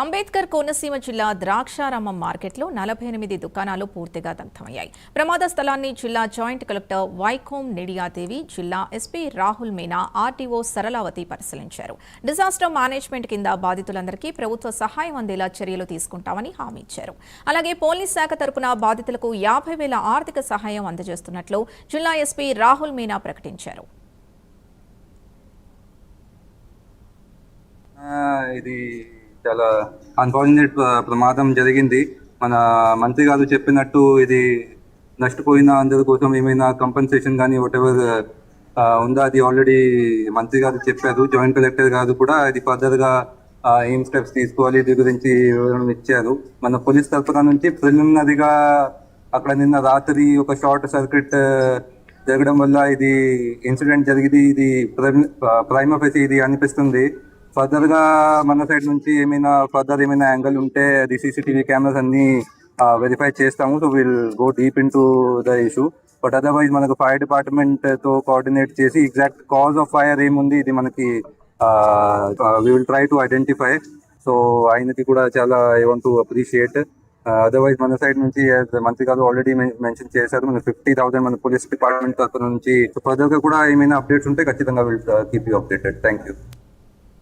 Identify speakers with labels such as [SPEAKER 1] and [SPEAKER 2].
[SPEAKER 1] అంబేద్కర్ కోనసీమ జిల్లా ద్రాక్షారామం మార్కెట్లో 48 దుకాణాలు పూర్తిగా దగ్ధమయ్యాయి. ప్రమాద స్థలాన్ని జిల్లా జాయింట్ కలెక్టర్ వైకోమ్ నిడియాదేవి, జిల్లా ఎస్పీ రాహుల్ మీనా, ఆర్టీఓ సరళావతి పరిశీలించారు. డిజాస్టర్ మేనేజ్మెంట్ కింద బాధితులందరికీ ప్రభుత్వ సహాయం అందేలా చర్యలు తీసుకుంటామని హామీ ఇచ్చారు. అలాగే పోలీస్ శాఖ తరపున బాధితులకు 50,000 ఆర్థిక సహాయం అందజేస్తున్నట్లు జిల్లా ఎస్పీ రాహుల్ మీనా ప్రకటించారు.
[SPEAKER 2] ఇది చాలా అన్ఫార్చునేట్ ప్రమాదం జరిగింది. మన మంత్రి గారు చెప్పినట్టు ఇది నష్టపోయిన అందరి కోసం ఏమైనా కంపెన్సేషన్ కానీ వాట్ ఎవర్ ఉందా, అది ఆల్రెడీ మంత్రి గారు చెప్పారు. జాయింట్ కలెక్టర్ గారు కూడా ఇది ఫర్దర్గా ఏం స్టెప్స్ తీసుకోవాలి దీని గురించి వివరణ ఇచ్చారు. మన పోలీస్ తరఫున నుంచి ప్రిలిమినరీగా అక్కడ నిన్న రాత్రి ఒక షార్ట్ సర్క్యూట్ జరగడం వల్ల ఇది ఇన్సిడెంట్ జరిగింది. ఇది ప్రైమ్ ఆఫీస్ ఇది అనిపిస్తుంది. ఫర్దర్ గా మన సైడ్ నుంచి ఏమైనా యాంగిల్ ఉంటే అది సీసీటీవీ కెమెరాస్ అన్ని వెరిఫై చేస్తాము. So will go deep into the issue. But otherwise మనకు ఫైర్ డిపార్ట్మెంట్ తో కోఆర్డినేట్ చేసి ఎగ్జాక్ట్ కాజ్ ఆఫ్ ఫైర్ ఏముంది ఇది మనకి we will try to identify. So ఆయనకి కూడా చాలా I want to appreciate. Otherwise మన సైడ్ నుంచి మంత్రి గారు ఆల్రెడీ మెన్షన్ చేశారు, మన 50,000 మన పోలీస్ డిపార్ట్మెంట్ తరఫు నుంచి. ఫర్దర్ గా కూడా ఏమైనా అప్డేట్స్ ఉంటే ఖచ్చితంగా will keep you updated. Thank you.